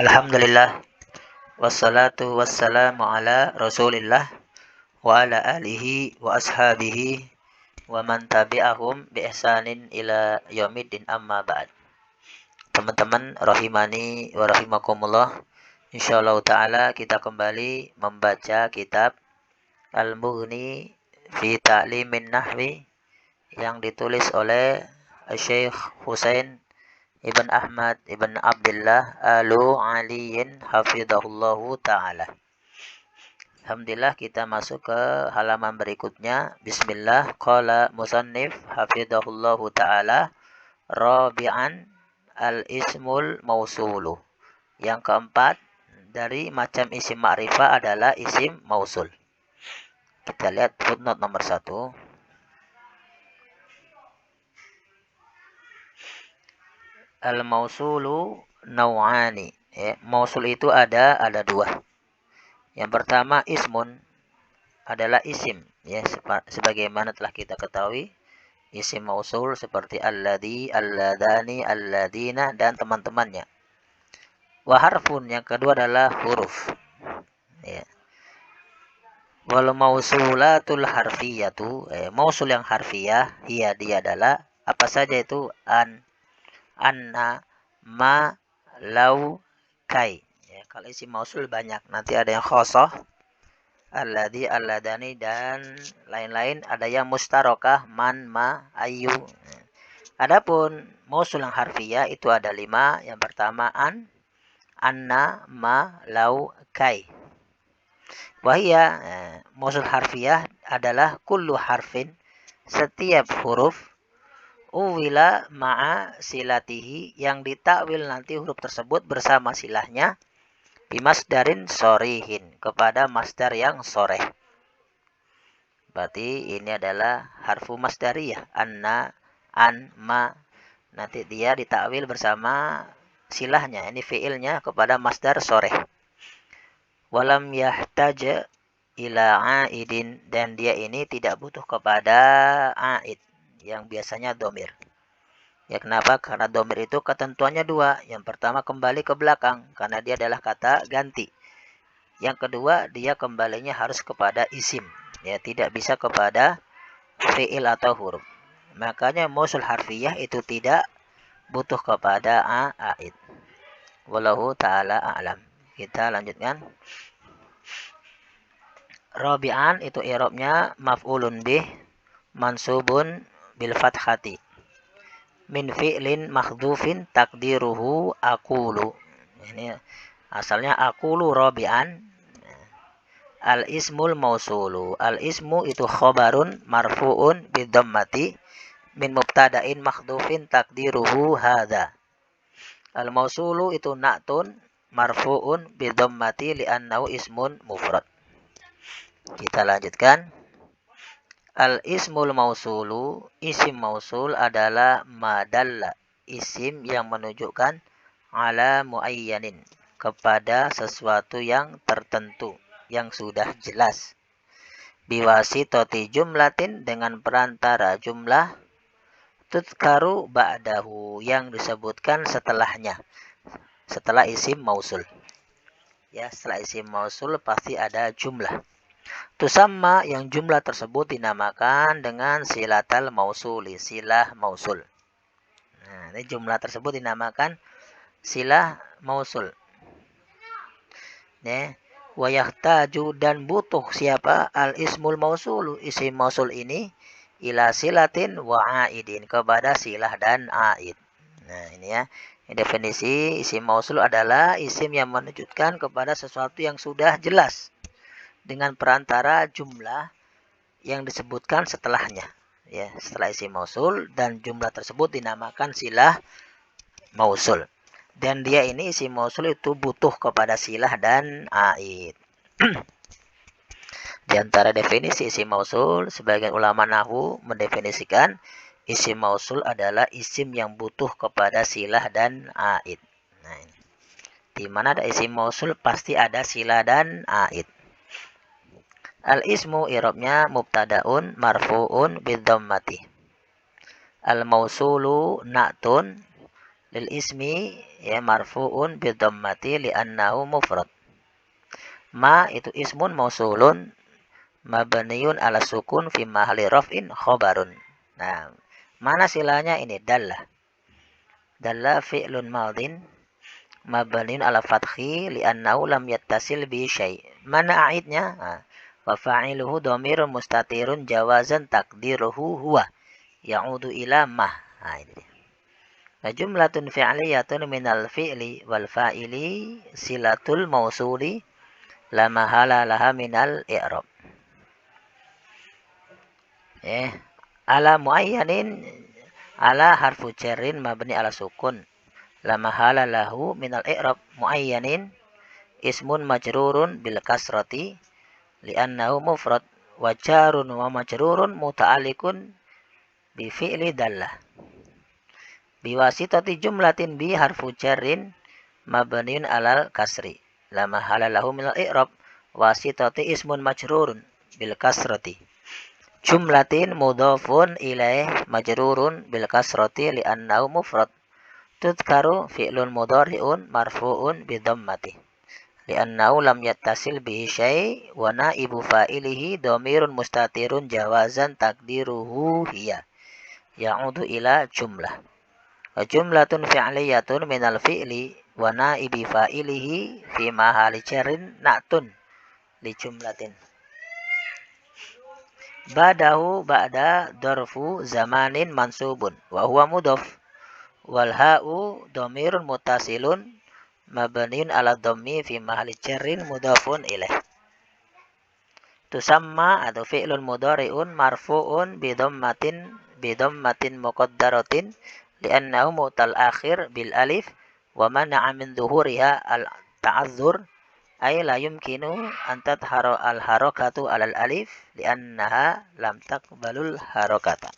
Alhamdulillah wassalatu wassalamu ala Rasulillah wa ala alihi wa ashabihi wa man tabi'ahum bi ihsanin ila yaumiddin amma ba'd. Teman-teman rahimani wa rahimakumullah. Insyaallah taala kita kembali membaca kitab Al-Mughni fi Ta'limin Nahwi yang ditulis oleh Syekh Husain Ibn Ahmad Ibn Abdullah Al-Aliyin hafizahullahu ta'ala. Alhamdulillah kita masuk ke halaman berikutnya. Bismillah. Qala musannif hafizahullahu ta'ala. Rabi'an al-ismul mausulu. Yang keempat dari macam isim ma'rifah adalah isim mausul. Kita lihat footnote nomor 1. Al-mausulu naw'ani. Mausul itu ada dua. Yang pertama ismun adalah isim, sebagaimana telah kita ketahui isim mausul seperti alladzi, alladani, alladina dan teman-temannya. Wa harfun yang kedua adalah huruf. Wal mausulatul harfiyatu, mausul yang harfiyah, dia adalah apa saja itu anna, ma, lau, kai. Kalau isim mausul banyak, nanti ada yang khosoh, alladzi, alladani dan lain-lain, ada yang mustarokah, man, ma, ayu. Adapun mausul yang harfiyah itu ada 5. Yang pertama anna, ma, lau, kai. Wahia, mausul harfiyah adalah kullu harfin, setiap huruf, uwila ma'a silatihi, yang ditakwil nanti huruf tersebut bersama silahnya, bimasdarin sorihin, kepada masdar yang soreh. Berarti ini adalah harfu masdariyah, anna, an, ma. Nanti dia ditakwil bersama silahnya, ini fiilnya, kepada masdar soreh. Walam yahtaj ila aidin, dan dia ini tidak butuh kepada aid, yang biasanya domir. Kenapa? Karena domir itu ketentuannya 2. Yang pertama kembali ke belakang, karena dia adalah kata ganti. Yang kedua, dia kembalinya harus kepada isim, tidak bisa kepada fi'il atau huruf. Makanya mausul harfiyah itu tidak butuh kepada aid. Wallahu ta'ala a'lam. Kita lanjutkan. Rabi'an itu i'rabnya maf'ulun bih mansubun bil fathati min fi'lin makhdhufin takdiruhu aqulu. Ini asalnya aqulu rabi'an. Al ismul mausulu. Al ismu itu khabarun marfu'un bidhammati min mubtada'in makhdhufin takdiruhu hadza. Al mausulu itu na'tun marfu'un bidhammati li'annahu ismun mufrad. Kita lanjutkan. Al ismul mausulu, isim mausul adalah madalla, isim yang menunjukkan ala muayyanin, kepada sesuatu yang tertentu, yang sudah jelas. Biwasitati jumlatin, dengan perantara jumlah, tudkaru ba'dahu, yang disebutkan setelahnya, setelah isim mausul. Setelah isim mausul pasti ada jumlah. Tusamma, yang jumlah tersebut dinamakan dengan silatal mausuli, silah mausul. Nah, ini jumlah tersebut dinamakan silah mausul. Wa yahtaju, dan butuh siapa? Al ismul mausulu, isim mausul ini, ila silatin wa aidin, kepada silah dan aid. Nah, ini definisi isim mausul adalah isim yang menunjukkan kepada sesuatu yang sudah jelas, dengan perantara jumlah yang disebutkan setelahnya. Setelah isim mausul, dan jumlah tersebut dinamakan silah mausul. Dan dia ini isim mausul itu butuh kepada silah dan aid. Di antara definisi isim mausul, sebagian ulama nahwu mendefinisikan isim mausul adalah isim yang butuh kepada silah dan aid. Nah, ini. Di mana ada isim mausul pasti ada silah dan aid. Al ismu i'rabnya mubtadaun marfu'un bidhammati. Al mausulu na'tun lil ismi ya marfu'un bidhammati li'annahu mufrad. Ma itu ismun mausulun mabniun ala sukun fi mahalli raf'in khobarun. Nah, mana silanya ini? Dalla. Dalla fi'lun madin mabniun ala fathi li'annahu lam yattasil bi syai'. Mana aidnya? Nah, wa fa'iluhu dhamirun mustatirun jawazan takdiruhu huwa ya'udu ila mah. Nah, ini dia. Wa jumlatun fi'liyatun minal fi'li wal fa'ili silatul mausuli la mahala laha minal i'rab. Ala muayyanin ala harfu jarrin mabni ala sukun la mahala lahu minal i'rab. Muayyanin ismun majrurun bil kasrati li'annahu mufrad wa jarun wa majrurun muta'alliqun bi fi'li dalla. Biwasitati jumlatin bi harfu jarrin mabniun alal kasri la mahala lahu minal i'rab. Wasitati ismun majrurun bil kasrati. Jumlatin mudhafun ilaih majrurun bil kasrati li'annahu mufrad. Tudkaru fi'lun mudhari'un marfu'un bidhammati li'annahu lam yattasil bihi syai' wa naibu fa'ilihi dhamirun mustatirun jawazan takdiruhu hiya ya'udu ila jumlah. Wa jumlatun fi'liyatun minal fi'li wa naibi fa'ilihi fi mahali jarrin na'tun li jumlatin. Ba'dahu ba'da darfu zamanin mansubun wa huwa mudhaf wal ha'u dhamirun muttasilun mabniun ala dhammi fi mahalli jarrin mudhafun ilaih. Tusamma atau fi'lun mudhari'un marfu'un bidhammatin muqaddaratin li'annahu mu'tal akhir bil alif wa mana'a min dhuhuriha al ta'azzur ay la yumkinu an tadhara al harakatu alal alif li'annaha lam taqbalul harakata.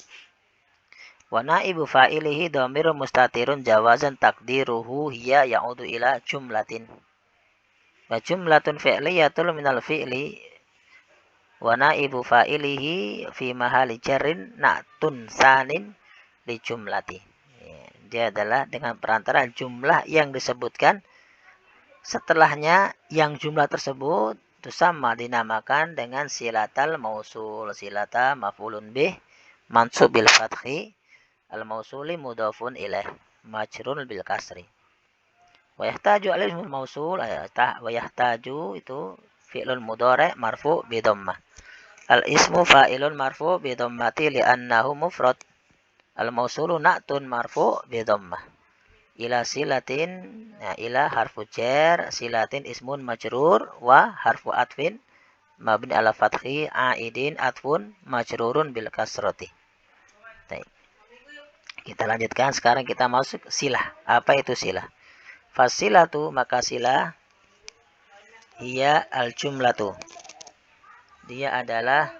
Wa naibu fa'ilihi dhamirun mustatirun jawazan takdiruhu hiya ya'udu ila jumlatin. Wa jumlatun fi'liyatun minal fi'li wa naibu fa'ilihi fi mahali jarrin na'tun sanin li jumlati. Dia adalah dengan perantara jumlah yang disebutkan setelahnya, yang jumlah tersebut itu sama dinamakan dengan silatal mausul. Silata maf'ulun bih mansub bil fathi al mausuli mudhafun ilaih majrur bil kasri. Wa yahtaju al ismul mausul wa yahtaju itu fi'lun mudhari' marfu' bi dhammah. Al ismu fa'ilun marfu' bi dhammati li'annahu mufrad. Al mausulu na'tun marfu' bi dhammah. Ila silatin ya, ila harfu jar silatin ismun majrur wa harfu atfin mabni ala fathi aidin atfun majrurun bil kasrati. Kita lanjutkan, sekarang kita masuk silah. Apa itu silah? Fasilatu, maka silah hiya al jumlatu, dia adalah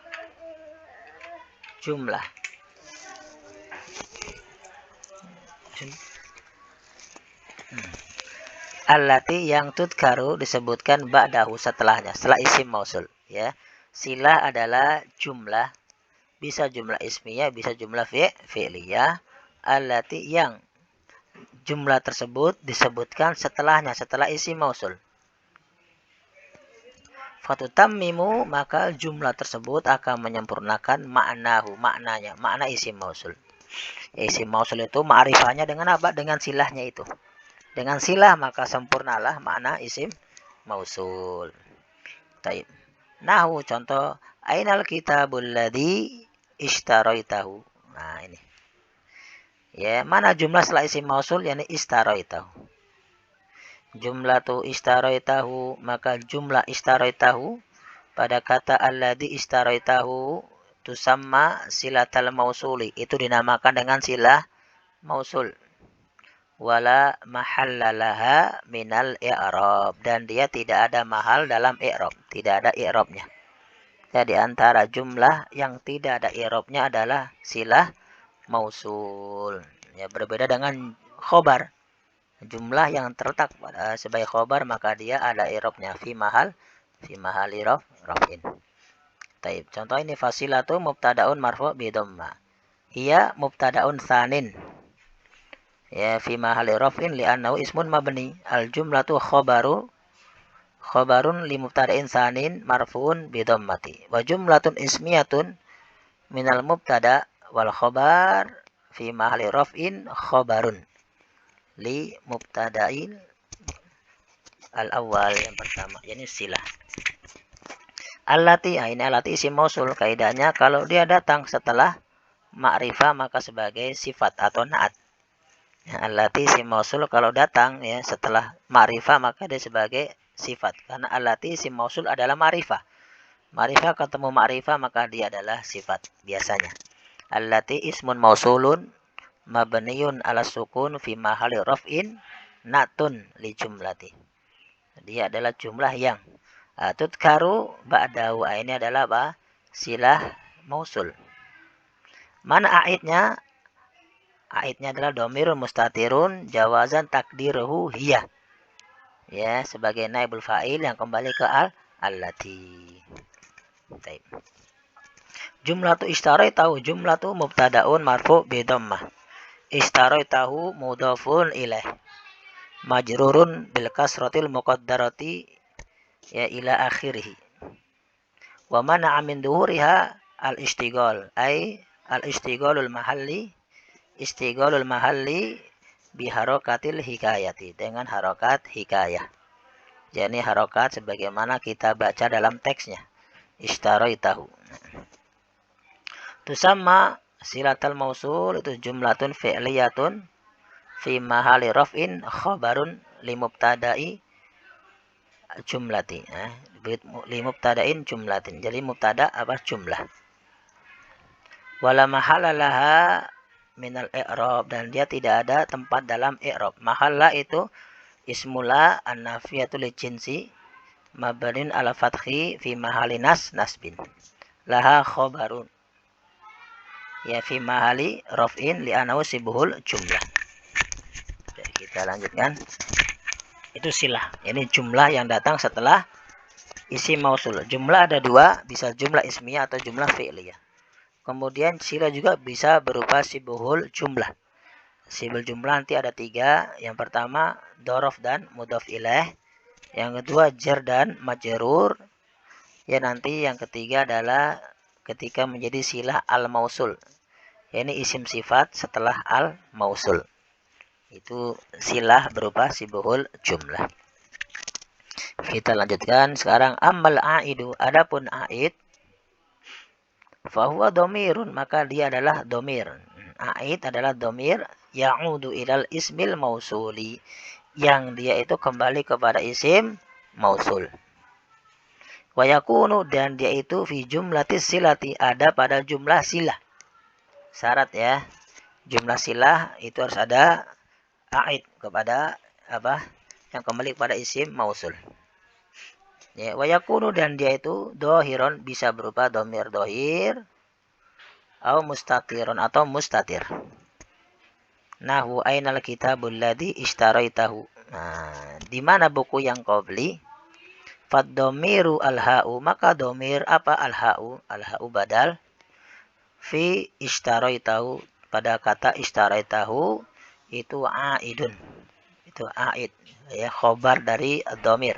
jumlah. Allati yang tudkaru disebutkan ba'dahu setelahnya, setelah isim mausul ya. Silah adalah jumlah, bisa jumlah ismiyah, bisa jumlah fi'liyah. Allati yang jumlah tersebut disebutkan setelahnya, setelah isim mausul. Fatutammimu, maka jumlah tersebut akan menyempurnakan maknahu, maknanya, makna isim mausul. Isim mausul itu ma'rifahnya dengan apa? Dengan silahnya itu. Dengan silah maka sempurnalah makna isim mausul. Taib. Nahu contoh, ainal kitabul ladzi ishtaraitahu. Nah, ini. Ya, mana jumlah setelah isim mausul, yakni ishtaraitahu. Jumlah tu ishtaraitahu, maka jumlah ishtaraitahu pada kata alladzi ishtaraitahu tusamma silatal mausuli, itu dinamakan dengan silah mausul. Wala mahallalaha minal i'rab, dan dia tidak ada mahal dalam i'rab, tidak ada i'rabnya. Jadi antara jumlah yang tidak ada i'rabnya adalah silah mausul. Ya, berbeda dengan khobar. Jumlah yang terletak sebagai khobar maka dia ada i'rabnya fi mahal raf'in. Taib. Contoh ini fasilatu mubtadaun marfu' bi dhamma. Hiya mubtadaun tsanin. Ya fi mahalli raf'in li'annahu ismun mabni. Al jumlatu khabarun li mubtada'in sanin marfu'un bi dhammati. Wa jumlatun ismiyatun minal mubtada wal khabar fi mahalli raf'in khabarun li mubtada'in al awal yang pertama. Ini silah. Allati, ini allati isim mausul. Kaidahnya kalau dia datang setelah ma'rifah maka sebagai sifat atau naat. Ya, allati isim mausul kalau datang ya setelah ma'rifah maka dia sebagai sifat. Karena allati isim mausul adalah ma'rifah. Ma'rifah ketemu ma'rifah maka dia adalah sifat biasanya. Allati ismun mausulun mabniyun ala sukun fi mahali raf'in natun li jumlati. Dia adalah jumlah yang tudkaru ba'dahu. Ini adalah apa? Silah mausul. Mana aidnya? Aidnya adalah domirun mustatirun jawazan takdiruhu hiya. Ya, sebagai naibul fa'il yang kembali ke allati. Baik. Jumlatu ishtaraitahu jumlatu mubtada'un marfu' bi dhammah. Ishtaraitahu mudhafun ilaih. Majrurun bil kasratil muqaddarati ya ila akhirih. Wa mana'a min dhuhuriha al-ishtighal ay al-ishtighalul mahalli biharokatil hikayati, dengan harokat hikayah. Jadi harokat sebagaimana kita baca dalam teksnya. Ishtaraitahu. Tusamma silatal mausul itu jumlatun fi'liyatun fi mahali raf'in khabarun li mubtada'i jumlati. Li mubtada'in jumlatin. Jadi mubtada apa jumlah. Wala mahala laha minal i'rab, dan dia tidak ada tempat dalam i'rab. Mahalla itu ismula an-nafiyatu li jinsi mabnin ala fathi fi mahali nasbin. Laha khabarun. Ya fi mahali raf'in li anahu sibuhul jumlah. Oke, kita lanjutkan. Itu silah. Ini jumlah yang datang setelah isim mausul. Jumlah ada dua, bisa jumlah ismiyah atau jumlah fi'liyah. Kemudian silah juga bisa berupa sibuhul jumlah. Sibul jumlah nanti ada tiga. Yang pertama dorof dan mudhof ilaih. Yang kedua jar dan majrur. Ya nanti yang ketiga adalah ketika menjadi silah al-mausul. Ini isim sifat setelah al-mausul. Itu silah berupa sibuhul jumlah. Kita lanjutkan sekarang ammal aidu. Adapun aid fahuwa domirun, maka dia adalah domir. Aid adalah domir ya'udu ilal ismil mausuli, yang dia itu kembali kepada isim mausul. Wa yakunu, dan dia itu fi jumlatis silati, ada pada jumlah silah. Syarat ya, jumlah silah itu harus ada aid kepada apa? Yang kembali kepada isim mausul. Ya, wa yakunu, dan dia itu dohiron, bisa berupa domir dohir atau mustatirun atau mustatir. Nahu ainal kitabul ladzi ishtaraitahu. Nah, di mana buku yang kau beli? Fad-domiru al-ha'u, maka domir apa al-ha'u? Al-ha'u badal fi ishtaraitahu, pada kata ishtaraitahu itu aidun. Itu aid, ya, khobar dari domir.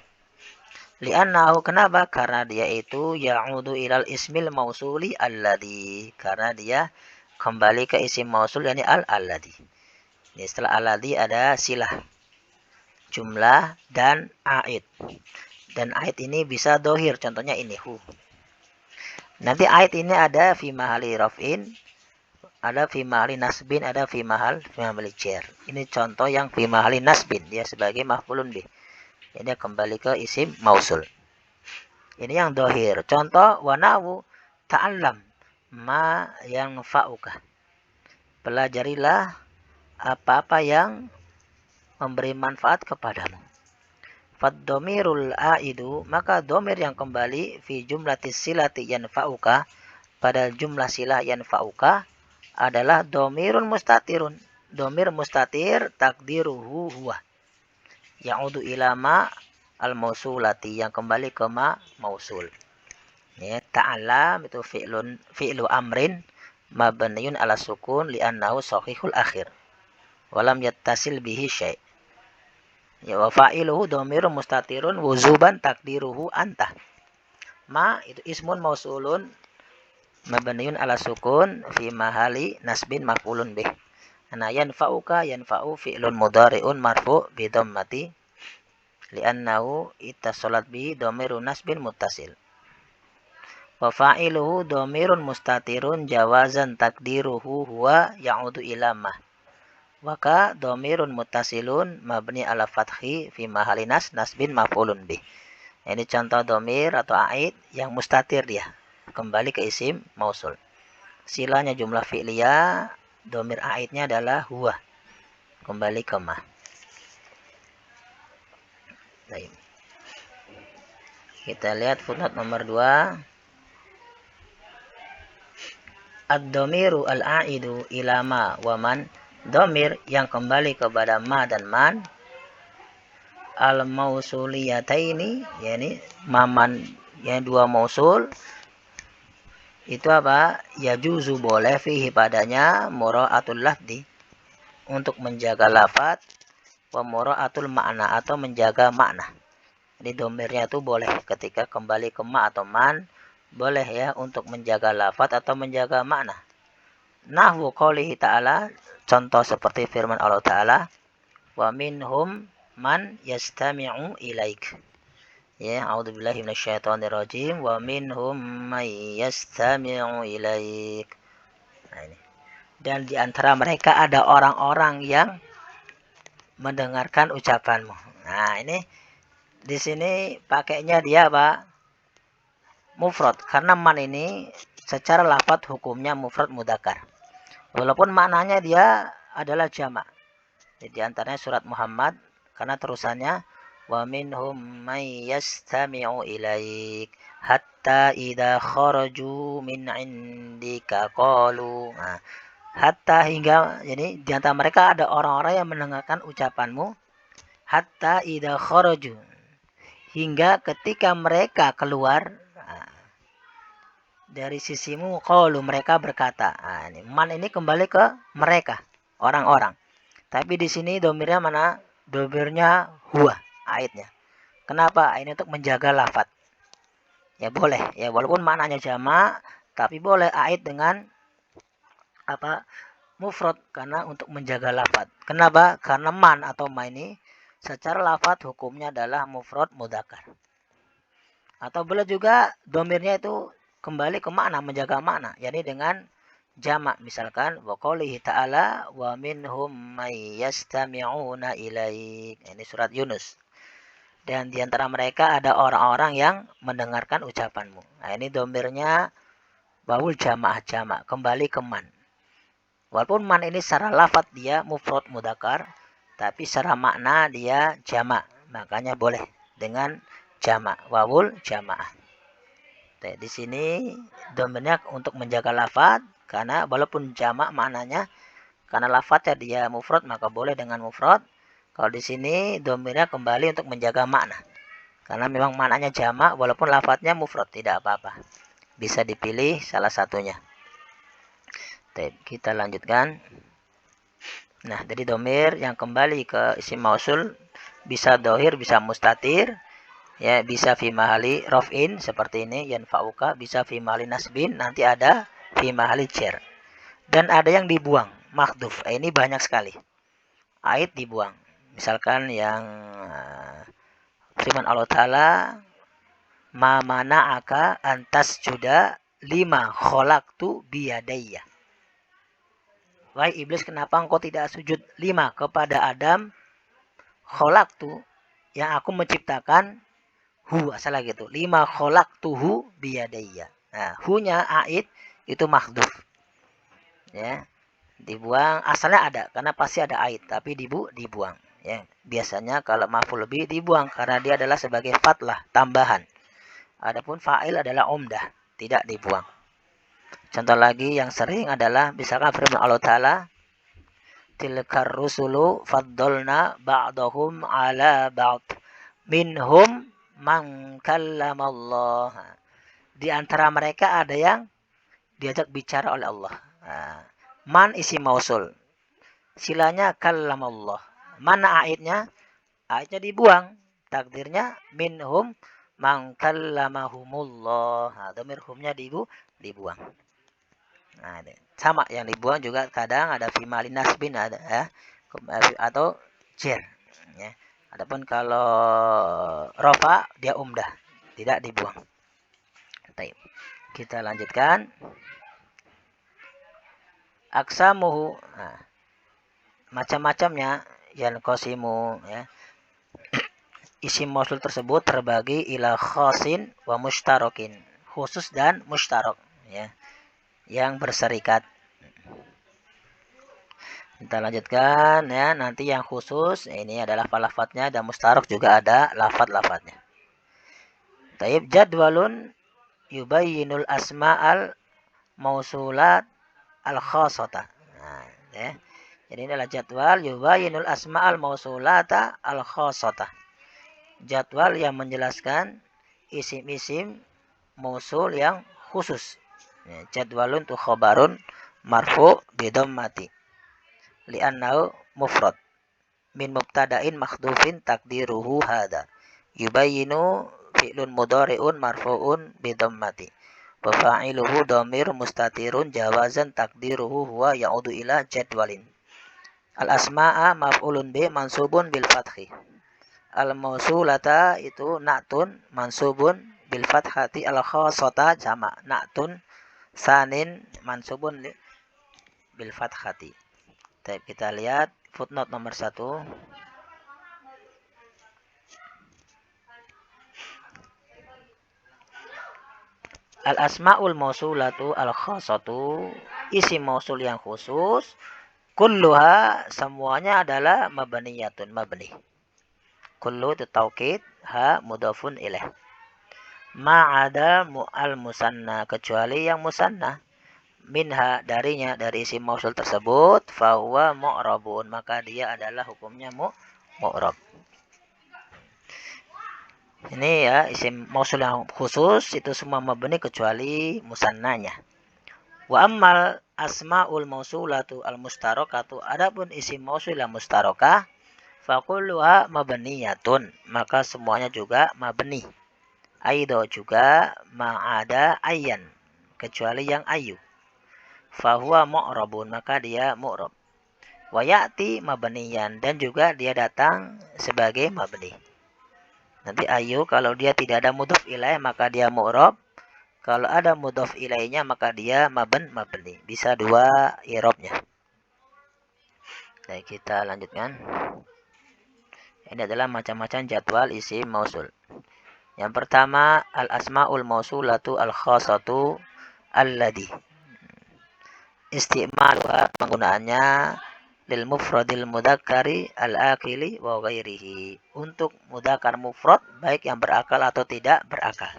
Li'annahu, kenapa? Karena dia itu ya'udu ilal ismil mausuli alladhi, karena dia kembali ke isim mausul yakni alladhi. Ini setelah alladhi ada silah jumlah dan aid. Dan aid ini bisa dohir, contohnya ini hu. Nanti aid ini ada fi mahali raf'in, ada fi mahali nasbin, ada fi mahali jar. Ini contoh yang fi mahali nasbin, dia sebagai maf'ulun bih. Ini kembali ke isim mausul. Ini yang dohir. Contoh wanawu ta'allam ma yang fa'uka. Pelajarilah apa-apa yang memberi manfaat kepadamu. Fad-domirul aidu, maka domir yang kembali fi jumlatis silati yanfa'uka, pada jumlah silah yanfa'uka adalah domirun mustatirun. Domir mustatir takdiruhu huwa. Ya'udu ila ma al-mausulati, yang kembali ke ma mausul. Ya, ta'alam itu fi'lu amrin mabniyun ala sukun li'annahu sahihul akhir. walam yattasil bihi syai'. Ya wa fa'iluhu dhamirun mustatirun wuzuban takdiruhu anta. Ma itu ismun mausulun mabniun ala sukun fi mahali nasbin maf'ulun bih. Nah, yanfa'uka yanfa'u fi'lun mudhari'un marfu' bi dhammati li'annahu ittasalat bihi dhamirun nasbin muttasil. Wa fa'iluhu dhamirun mustatirun jawazan takdiruhu huwa ya'udu ila ma. Waka dhamirun muttasilun mabni ala fathi fi mahali nasbin maf'ulun bih. Ini contoh dhamir atau a'id yang mustatir dia, kembali ke isim mausul. Silanya jumlah fi'liyah, dhamir a'idnya adalah huwa, kembali ke ma. Baik. Kita lihat footnote nomor 2. Ad-dhamiru al-a'idu ila ma wa man. Dhamir yang kembali kepada ma dan man. Al-mausuliyataini, yakni maman yang dua mausul. Itu apa? Yajuzu boleh fihi padanya mura'atul lafdi, untuk menjaga lafaz, wa mura'atul makna atau menjaga makna. Jadi dhamirnya itu boleh ketika kembali ke ma atau man, boleh ya untuk menjaga lafaz atau menjaga makna. Nahwu qoulihi ta'ala, contoh seperti firman Allah Ta'ala, wa minhum man yastami'u ilaik. Ya, a'udzubillahi minasyaitonirrajim. Wa minhum man yastami'u ilaik. Nah, ini. Dan di antara mereka ada orang-orang yang mendengarkan ucapanmu. Nah, ini di sini pakainya dia apa? Mufrad, karena man ini secara lafaz hukumnya mufrad mudzakkar. Walaupun maknanya dia adalah jamak. Di antaranya surat Muhammad, karena terusannya wa minhum may yastami'u ilaik hatta idza kharaju min indika qalu. Nah, hatta hingga, jadi di antara mereka ada orang-orang yang mendengarkan ucapanmu, hatta idza kharaju, hingga ketika mereka keluar dari sisimu, qalu, mereka berkata. Nah, ini man ini kembali ke mereka, orang-orang. Tapi di sini domirnya mana? Domirnya huwa, aidnya. Kenapa? Ini untuk menjaga lafaz. Ya boleh, ya walaupun maknanya jamak, tapi boleh aid dengan apa? Mufrad, karena untuk menjaga lafaz. Kenapa? Karena man atau ma ini secara lafaz hukumnya adalah mufrad mudzakkar. Atau boleh juga domirnya itu kembali ke makna, menjaga makna, yakni dengan jamak. Misalkan wa qoulihi ta'ala wa minhum may yastami'una ilaik. Ini surat Yunus. Dan di antara mereka ada orang-orang yang mendengarkan ucapanmu. Nah, ini domirnya baul jamaah jamak, kembali ke man. Walaupun man ini secara lafaz dia mufrad mudzakkar, tapi secara makna dia jamak. Makanya boleh dengan jamak, wawul jamaah. Di sini domirnya untuk menjaga lafaz, karena walaupun jamak maknanya, karena lafaznya dia mufrad maka boleh dengan mufrad. Kalau di sini domirnya kembali untuk menjaga makna, karena memang maknanya jamak walaupun lafaznya mufrad, tidak apa-apa. Bisa dipilih salah satunya. Kita lanjutkan. Nah, jadi domir yang kembali ke isim mausul bisa dohir, bisa mustatir. Ya, bisa fi mahali raf'in seperti ini, yanfa'uka, bisa fi mahali nasbin, nanti ada fi mahali jar. Dan ada yang dibuang, makhdhuf. Ini banyak sekali. Aid dibuang. Misalkan yang firman Allah Ta'ala, ma mana'aka antas juda lima khalaqtu biyadayya. Wahai iblis, kenapa engkau tidak sujud lima kepada Adam khalaqtu, yang aku menciptakan salah gitu. Lima khalaqtuhu biyadayya. Nah, hu-nya aid itu makhdhuf. Ya. Dibuang, asalnya ada karena pasti ada aid, tapi dibuang, ya. Biasanya kalau maf'ul bih dibuang karena dia adalah sebagai fatlah, tambahan. Adapun fa'il adalah umdah, tidak dibuang. Contoh lagi yang sering adalah misalkan firman Allah Ta'ala, tilkar rusulu faddalna ba'dahum ala ba'd minhum man kallamallah. Di antara mereka ada yang diajak bicara oleh Allah. Man isi mausul. silanya kallamallah. Mana aidnya? Aidnya dibuang. Takdirnya minhum man kallamahumullah. Nah, dhamir humnya dibuang. Nah, sama yang dibuang juga kadang ada fi mali nasbin ada ya. Atau jer ya. Adapun kalau rofa dia umdah, tidak dibuang. Baik. Kita lanjutkan. Aksamuhu. Nah, macam-macamnya yang kosimu ya. Isim mausul tersebut terbagi ila khosin wa mustarokin. Khusus dan mustarok ya. Yang berserikat. Kita lanjutkan ya. Nanti yang khusus ini adalah lafadznya dan mustarok juga ada lafadz-lafadznya. Taib jadwalun yubayyinul asma'al mausulat al khasata. Nah, ya. Jadi ini adalah jadwal yubayyinul asma'al mausulata al khasata. Jadwal yang menjelaskan isim-isim mausul yang khusus. Ya, jadwalun tu khabarun marfu bidammati li'annahu mufrad min mubtada'in makhdufin takdiruhu hada. Yubayyinu fi'lun mudhari'un marfu'un bidammati. Wa fa'iluhu dhamir mustatirun jawazan takdiruhu huwa ya'udu ila jadwalin. Al-asma'a maf'ulun bi mansubun bil fathi. Al-mausulata itu na'tun mansubun bil fathati al-khassata sama na'tun sanin mansubun bil fathati. Kita lihat footnote nomor 1. Al-asma'ul mausulatu al-khassatu, isim mausul yang khusus, kulluha semuanya adalah mabniyatun mabni. Kullu itu taukid, ha mudhafun ilaih. Ma'ada mu'al musanna, kecuali yang musanna. Minha darinya, dari isim mausul tersebut, fahuwa mu'rabun, maka dia adalah hukumnya mu'rab. Ini ya isim mausul yang khusus itu semua mabni kecuali musannanya. Wa ammal asmaul mausulatu al mustarokatu, adapun isim mausul yang mustarokah, fakulluha mabniyatun, maka semuanya juga mabni. Aido juga ma'ada ayyan, kecuali yang ayu. Fahuwa mu'rabun, maka dia mu'rab. Wa ya'ti mabniyan, dan juga dia datang sebagai mabni. Nanti ayu kalau dia tidak ada mudhaf ilaih maka dia mu'rab. Kalau ada mudhaf ilaihnya maka dia mabni. Bisa dua i'rabnya. Baik, kita lanjutkan. Ini adalah macam-macam jadwal isim mausul. Yang pertama, al-asma'ul mausulatu al-khassatu alladhi. Istimaluha, penggunaannya lil mufradil mudzakkari al-akili wa ghairihi. Untuk mudzakkar mufrad baik yang berakal atau tidak berakal.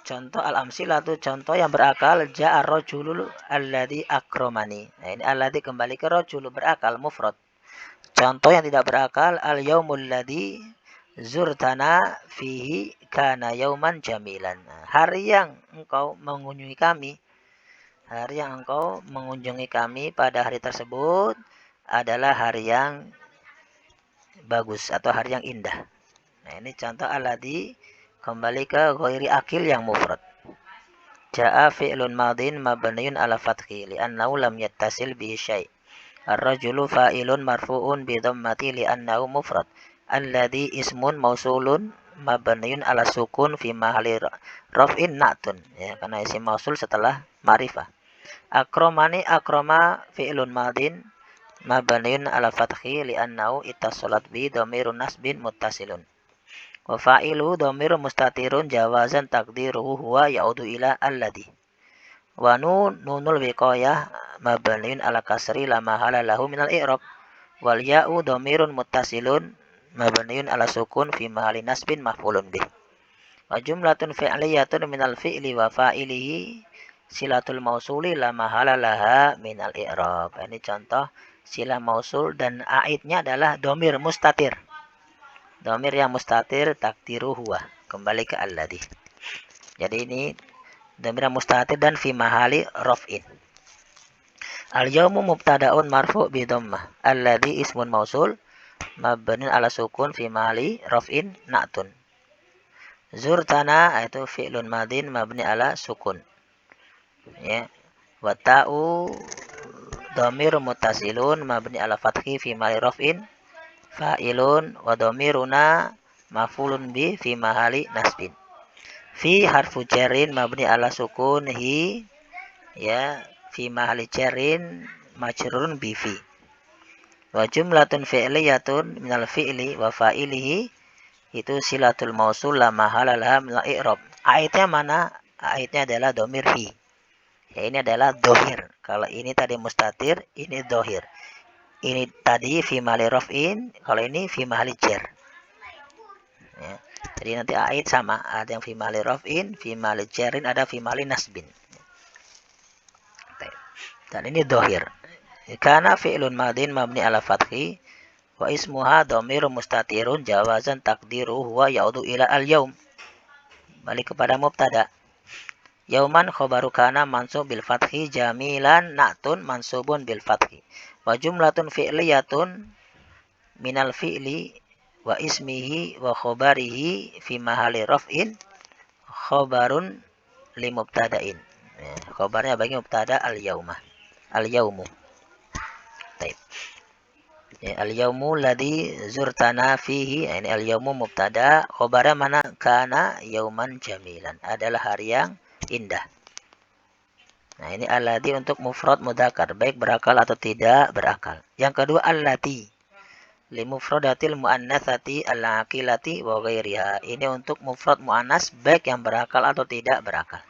Contoh al-amsilatu, contoh yang berakal, ja'a rajulul alladhi akramani. Nah, ini alladhi kembali ke rajul berakal mufrad. Contoh yang tidak berakal, al-yaumul ladzi zurtana fihi kana yauman jamilan. Nah, hari yang engkau mengunjungi kami pada hari tersebut adalah hari yang bagus atau hari yang indah. Nah, ini contoh alladzi kembali ke ghairi akil yang mufrad. Ja'a fi'lun madin mabniun ala fathi li'annahu lam yattasil bihi syai'. Ar-rajulu fa'ilun marfu'un bi dhammati li'annahu mufrad. Alladzi ismun mausulun mabniun ala sukun fi mahalli raf'in na'tun. Ya, karena isim mausul setelah ma'rifah. Akramani, akrama fi'lun madin mabniun ala fathi li'annahu ittasalat bi dhamirun nasbin muttasilun. Wa fa'ilu dhamiru mustatirun jawazan taqdiruhu huwa ya'udu ila alladhi. Wa nunul wiqayah mabniun ala kasri la mahala lahu minal i'rab. Wal ya'u dhamirun muttasilun mabniun ala sukun fi mahalli nasbin maf'ulun bih. Wa jumlatun fi'liyatun minal fi'li wa fa'ilihi silatul mausuli la mahala laha minal i'rab. Ini contoh sila mausul dan aidnya adalah dhamir mustatir. Dhamir yang mustatir takdiru huwa, kembali ke alladhi. Jadi ini dhamir mustatir dan fi mahali raf'in. Al-yawmu mubtada'un marfu' bi dhammah. Alladhi ismun mausul mabni ala sukun fi mahali raf'in na'tun. Zurtana itu fi'lun madin mabni ala sukun. Ya. Wa ta'u dhamir muttasilun mabni ala fathi fi mahali raf'in fa'ilun wa dhamiruna maf'ulun bi fi mahali nasbin. Fi harfu jarrin mabni ala sukun hi ya fi mahali jarrin majrurun bi fi. Wa jumlatun fi'liyatun minal fi'li wa fa'ilihi itu silatul mausul la mahala laha minal i'rab. Aitnya mana? Aitnya adalah dhamir hi. Ya, ini adalah dohir. Kalau ini tadi mustatir, ini dohir. Ini tadi fi mahali raf'in, kalau ini fi mahali jar. Ya. Jadi nanti ait sama, ada yang fi mahali raf'in, fi mahali jarin, ada fi mahali nasbin. Dan ini dohir. Karena fi'lun madin mabni ala fathi wa ismuha dhamirun mustatirun jawazan takdiru huwa yaudu ila al-yaum. Balik kepada mubtada. Yauman khobaru kana mansub bil fathi jamilan na'tun mansubun bil fathi. Wa jumlatun fi'liyatun minal fi'li wa ismihi wa khobarihi fi mahali raf'in khobarun li mubtada'in. Khobarnya bagi mubtada al-yaumah. Al-yaumu. Baik. Al-yaumu ladzi zurtana fihi. Ini al-yaumu mubtada, khobarnya mana? Kana yauman jamilan. Adalah hari yang indah. Nah, ini alladzi untuk mufrad mudzakkar, baik berakal atau tidak berakal. Yang kedua allati li mufradatil muannatsati al-aqilati wa ghairiha. Ini untuk mufrad muannas baik yang berakal atau tidak berakal.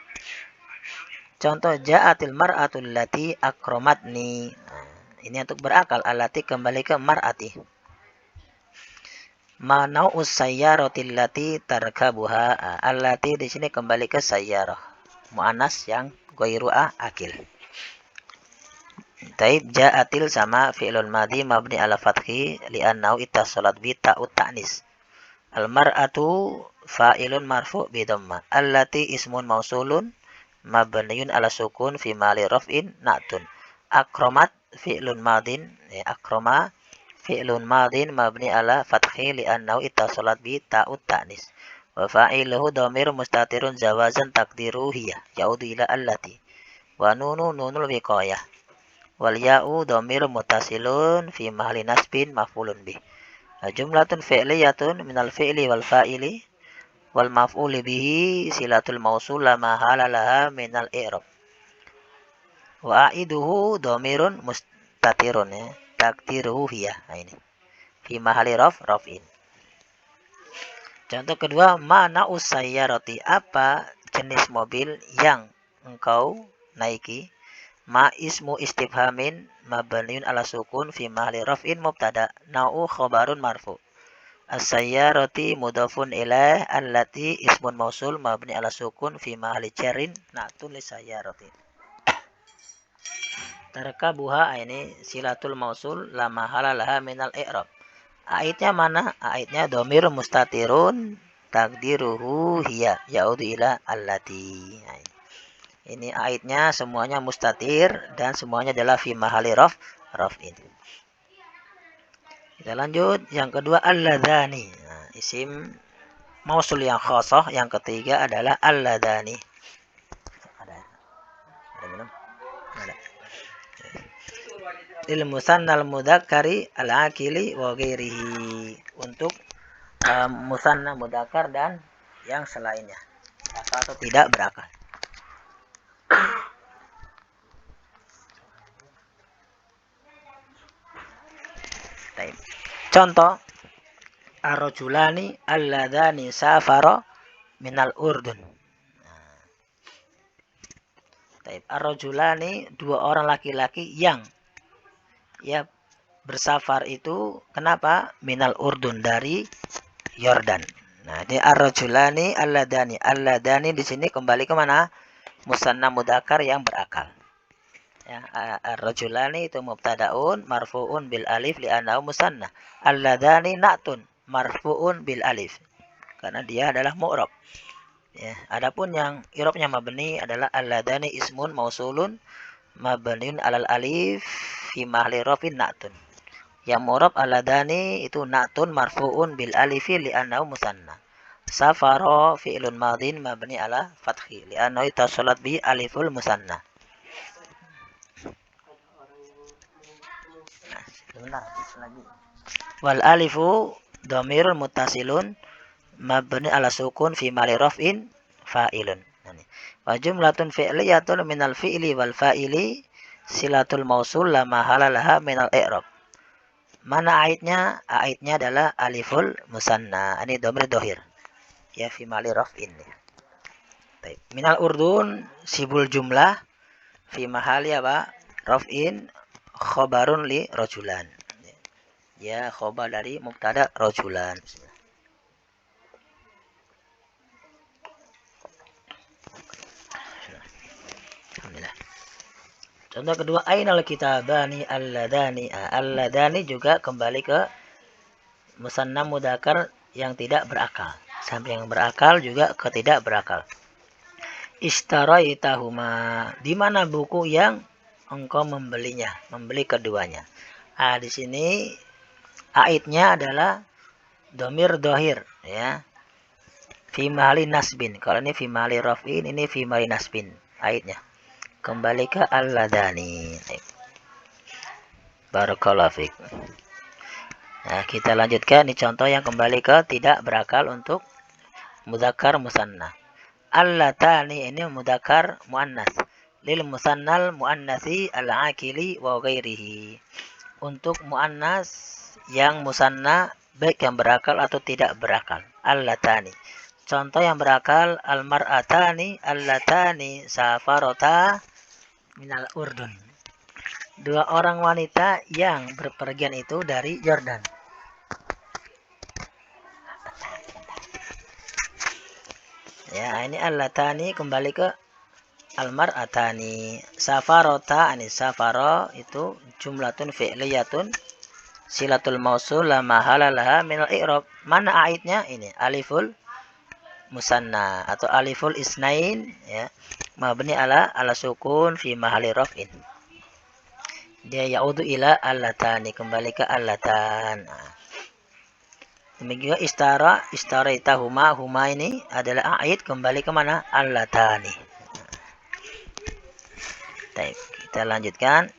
Contoh ja'atil mar'atul lati akramatni. Nah, ini untuk berakal, allati kembali ke mar'ati. Ma nau'us sayyaratil lati tarkabuha. Allati di sini kembali ke sayyarah. Muannas yang ghairu akil. Taib ja'atil sama fi'lun madhi mabni ala fathi li'annahu ittasalat bi ta'ut ta'nis. Al mar'atu fa'ilun marfu' bi dhamma. Allati ismun mausulun mabniun ala sukun fi mali raf'in na'tun. Akramat fi'lun madin akrama fi'lun madin mabni ala fathi li'annahu ittasalat bi ta'ut ta'nis. Wa fa'iluhu dhamir mustatirun jawazan takdiru hiya yaudu ila allati wa nunul wiqayah wal ya'u dhamir muttasilun fi mahali nasbin maf'ulun bih. Jumlatun fi'liyatun minal fi'li wal fa'ili wal maf'uli bihi silatul mausul la mahala laha minal i'rab. Wa a'iduhu dhamirun mustatirun takdiruhu hiya. Nah, ini fi mahali raf'in. Contoh kedua, mana usayyarati, apa jenis mobil yang engkau naiki? Ma ismu istifhamin mabniun ala sukun fi mahali raf'in mubtada. Nau'u khabarun marfu. As-sayyarati mudhafun ilaih allati ismun mausul mabni ala sukun fi mahali jarrin na'tun lisayyarati. Tarkabuha ini silatul mausul la mahala laha minal i'rab. Aitnya mana? Aitnya dhamir mustatirun takdiruhu hiya yaudu ila allati. Nah, ini aitnya semuanya mustatir dan semuanya adalah fi mahali raf'in. Kita lanjut. Yang kedua alladzani. Nah, isim mausul yang khasah. Yang ketiga adalah alladzani. Ada minum? Ada. Lil musannal mudzakkari al-aqili wa ghairihi. Untuk musanna mudzakkar dan yang selainnya. Berakal atau tidak berakal. Contoh ar-rajulani alladzani safara minal urdun. Ar-rajulani dua orang laki-laki yang ya bersafar itu kenapa? Minal urdun dari Yordan. Nah, ini ar-rajulani alladani. Alladani di sini kembali ke mana? Musanna mudzakkar yang berakal. Ya, ar-rajulani itu mubtadaun marfuun bil alif li'annahu musanna. Alladani na'tun marfuun bil alif. Karena dia adalah mu'rab. Ya, adapun yang i'rabnya mabni adalah alladani ismun mausulun mabniun alal alif fi mahalli rafin na'tun. Yang mu'rab alladani itu na'tun marfu'un bil alifi li'annahu musanna. Safara fi'lun madin mabni ala fathi li'annahu ittasalat bi aliful musanna. Wal alifu dhamirun muttasilun mabni ala sukun fi mali raf'in fa'ilun. Wa jumlatun fi'liyatun minal fi'li wal fa'ili silatul mausul la mahala laha minal i'rab. Mana aitnya? Aitnya adalah aliful musanna. Ini dhamir dhahir. Ya fi mali raf'in. Minal urdun sibul jumlah fi mahali apa? Raf'in khobarun li rajulan. Ya khobar dari mubtada rajulan. Alhamdulillah. Contoh kedua, ainal kitabani alladani. Alladani juga kembali ke musanna mudzakkar yang tidak berakal. Sampai yang berakal juga ke tidak berakal. Istaraitahuma. Di mana buku yang engkau membelinya? Membeli keduanya. Di sini aitnya adalah dhamir dhahir, ya. Fi mahali nasbin. Kalau ini fi mahali raf'in, ini fi mahali nasbin. Aitnya kembali ke alladani. Barakallahu fiik. Nah, kita lanjutkan. Ini contoh yang kembali ke tidak berakal untuk mudzakkar musanna. Allatani ini mudzakkar muannas. Lil musannal muannasi al-akili wa ghairihi. Untuk muannas yang musanna baik yang berakal atau tidak berakal. Allatani. Contoh yang berakal al-mar'atani allatani safarata minal urdun. Dua orang wanita yang berpergian itu dari Yordan. Ya, ini allatani kembali ke almar'atani. Safarota, ini safaro itu jumlatun fi'liyatun silatul mausul la mahala laha minal i'rab. Mana aitnya? Ini aliful musanna atau aliful isnain, ya. Mabni ala sukun fi mahali raf'in. Dia yaudu ila allatani, kembali ke allatan. Demikian istaraitahuma, huma ini adalah ait kembali ke mana? Allatani. Baik, kita lanjutkan.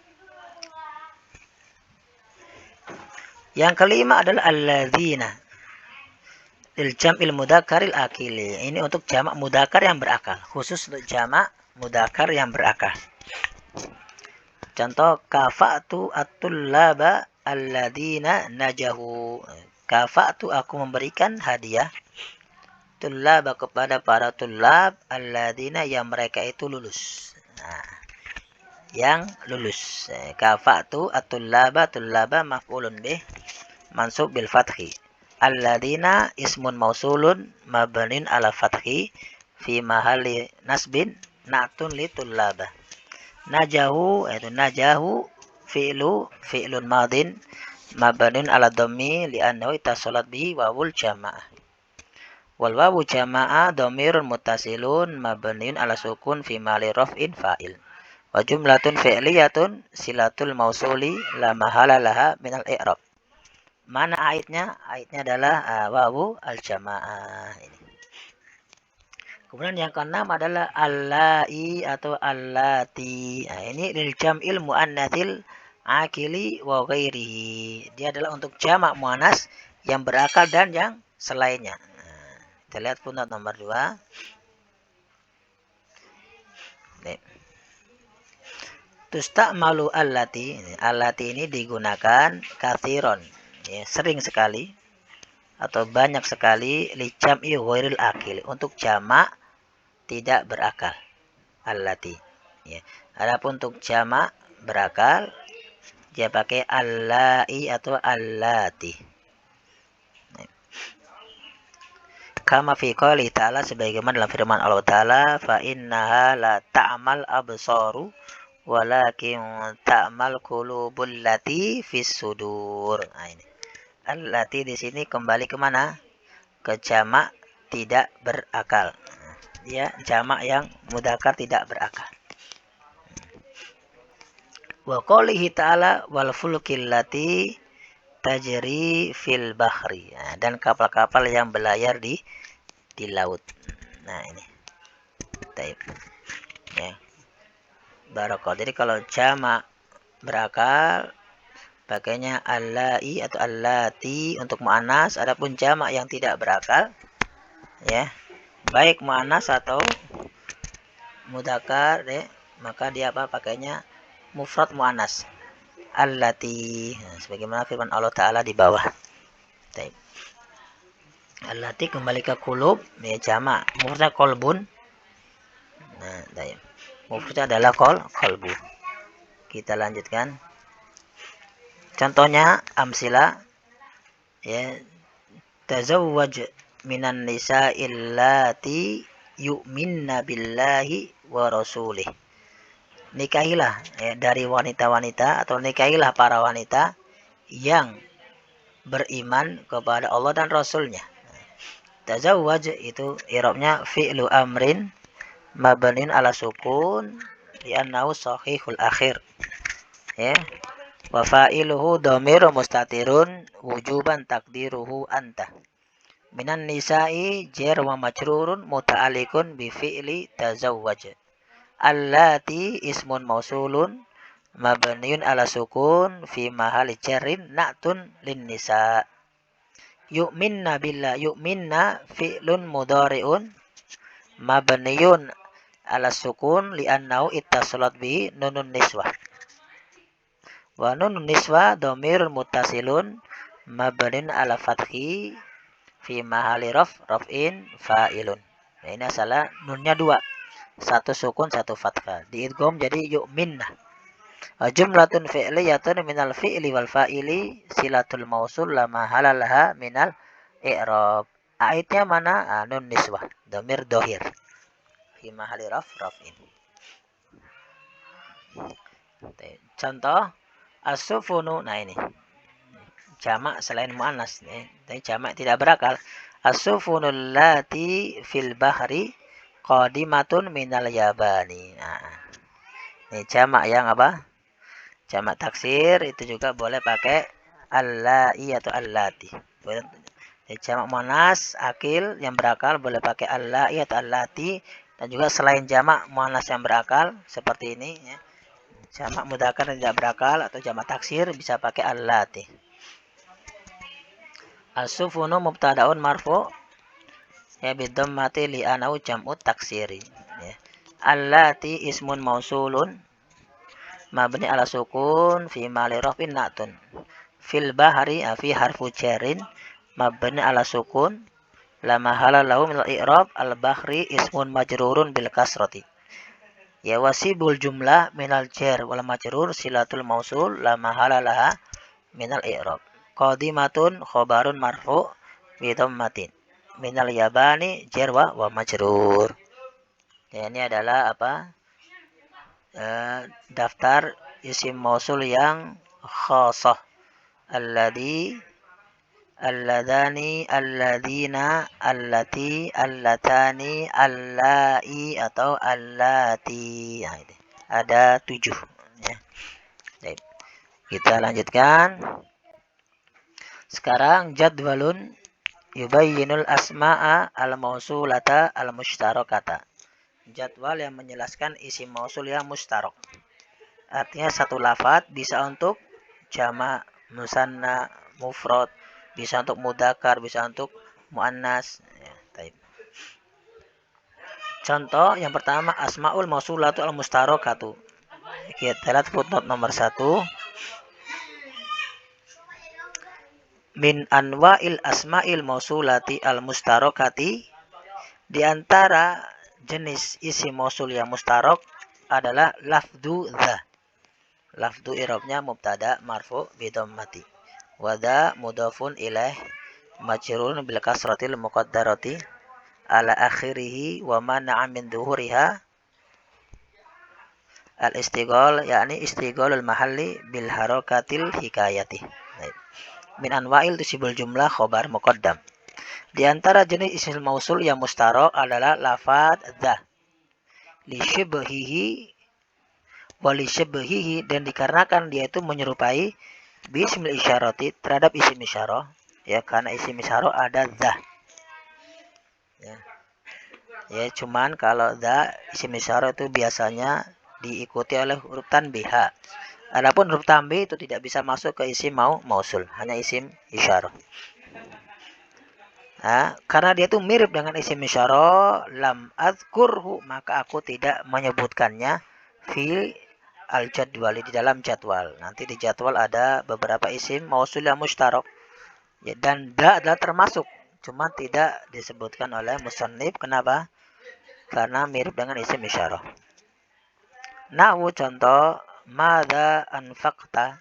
Yang kelima adalah alladzina. Lil jam'il mudzakaril akili. Ini untuk jamak mudzakkar yang berakal, khusus untuk jamak mudzakkar yang berakal. Contoh kafa'tu at-tullaba alladzina najahu. Kafa'tu aku memberikan hadiah tullaba kepada para tullab alladzina yang mereka itu lulus. Nah, yang lulus. Kafa'tu at-tullaba, tullaba maf'ulun bih mansub bil fathi. Alladzina ismun mausulun mabnin ala fathi fi mahalli nasbin na'tun li tullaba. Najahu itu najahu fi'lun madin mabniun ala dhammi li'annahu ittasalat bihi wawul jamaah. Wal wawu jamaah dhamirun muttasilun mabniun ala sukun fi mali raf'in fa'il. Wa jumlatun fi'liyatun silatul mausuli la mahala laha minal i'rab. Mana aitnya? Aitnya adalah wawu al jamaah ini. Kemudian yang keenam adalah allai atau allati. Nah, ini lil jam'il muannatsil akili wa ghairihi. Dia adalah untuk jamak muannas yang berakal dan yang selainnya. Nah, kita lihat footnote nomor 2. Tusta'malu allati. Allati ini digunakan kathiron, ya, sering sekali atau banyak sekali li jam'i ghairil akil, untuk jamak tidak berakal. Allati, ya. Adapun untuk jamak berakal dia pakai allai atau allati. Kama fi qouli ta'ala, sebagaimana dalam firman Allah Ta'ala, fa innaha la ta'mal absaru walakin ta'mal qulubul lati fis sudur. Nah, ini allati di sini kembali ke mana? Ke jamak tidak berakal. Dia jamak yang mudzakkar tidak berakal. Wa qoulihi ta'ala wal fulkil lati tajri fil bahri. Nah, dan kapal-kapal yang berlayar di laut. Nah, ini. Taib. Ya. Barakah. Jadi kalau jamak berakal pakainya allai atau allati untuk muannas, adapun jamak yang tidak berakal ya, baik muannas atau mudzakkar ya, maka dia apa pakainya mufrad muannas. Allati. Nah, sebagaimana firman Allah taala di bawah. Taib. Allati kembali ke kulub ya jamak, mufradnya kolbun. Nah, taib. Mufradnya adalah kolbu. Kita lanjutkan. Contohnya amsila ya, tazawwaj minan nisa illati yu'minna billahi wa rasulih. Nikahilah ya, dari wanita-wanita atau nikahilah para wanita yang beriman kepada Allah dan Rasulnya. Tazawwaj itu i'rabnya fi'lu amrin mabnin ala sukun li'annahu sahihul akhir. Ya. Wa fa'iluhu dhamiru mustatirun wujuban takdiruhu anta. Minan nisa'i jar wa majrurun muta'alliqun bi fi'li tazawwaj. Allati ismun mausulun mabniun ala sukun fi mahalli jarrin na'tun lin nisa. Yu'minna billah yu'minna fi'lun mudhari'un mabniun ala sukun li'annahu ittasalat bihi nunun niswah. Wa nunun niswa dhamirun muttasilun mabnin ala fathi fi mahali raf'in fa'ilun. Nah, ini asalnya nunnya dua. Satu sukun, satu fathah. Diidgham jadi yu'minna. Jumlatun fi'liyatun minal fi'li wal fa'ili silatul mausul la mahala laha minal i'rab. Aitnya mana? Nun niswah. Dhamir dohir. Fi mahali raf'in. Contoh as-sufunu. Nah ini jamak selain muannas nih, tapi jamak tidak berakal. As-sufunul lati fil bahri qadimatun minal yabani. Nah, ini jamak yang apa? Jamak taksir itu juga boleh pakai allai atau allati. Jamak muannas akil yang berakal boleh pakai allai atau allati, dan juga selain jamak muannas yang berakal seperti ini ya. Jamak mudzakkar yang tidak berakal atau jamak taksir bisa pakai allati. As-sufunu mubtadaun marfu ya bidhammati li anau jam'ut taksiri ya. Allati ismun mausulun mabni ala sukun fi mali rafin na'tun. Fil bahri fi harfu jarin mabni ala sukun la mahala lahu min al-i'rab al-bahri ismun majrurun bil kasrati. Ya wasibul jumlah minal jar wal majrur silatul mausul la mahala laha minal i'rab. Qadimatun khobarun marfu bi dhammatin. Minal yabani jar wa majrur. Ya, ini adalah apa? Daftar isim mausul yang khasah. Alladani, alladina, allati, allatani, allai atau allati. Nah, ini. Ada 7 ya. Baik. Kita lanjutkan. Sekarang jadwalun yubayyinul asma'a al-mausulata al-mushtarakata. Jadwal yang menjelaskan isim mausul yang mustarok. Artinya satu lafaz bisa untuk jamak, musanna, mufrad, bisa untuk mudzakkar, bisa untuk muannas ya, taib. Contoh yang pertama asmaul mausulatu al mustarakatu. Kita lihat footnote nomor 1. Min anwa'il asma'il mausulati al mustarakati, di antara jenis isim mausul yang mustarok adalah lafdu dha. Lafdu i'rabnya mubtada marfu bi dhammati. Wada mudhafun ilaih majrurun bil kasratil muqaddarati ala akhirih wa mana'a min dhuhuriha al istighal, yakni istighalul mahalli bil harakatil hikayati. Min anwa'il tusibul jumlah khobar muqaddam. Di antara jenis isim mausul yang mustarok adalah lafadz dha li syibhihi wali syabhihi, dan dikarenakan dia itu menyerupai bismil isyarati terhadap isim isyarah, ya, karena isim isyarah ada za, ya. Ya, cuman kalau za isim isyarah itu biasanya diikuti oleh huruf tanbih. Adapun huruf tanbih itu tidak bisa masuk ke isim mausul, hanya isim isyarah. Nah, karena dia itu mirip dengan isim isyarah, lam azkurhu, maka aku tidak menyebutkannya fi al-jadwal, di dalam jadwal. Nanti di jadwal ada beberapa isim mausul yang mustarak. Ya, dan da adalah termasuk, cuma tidak disebutkan oleh musannif. Kenapa? Karena mirip dengan isim isyarah. Nahwu contoh, madza anfaqta,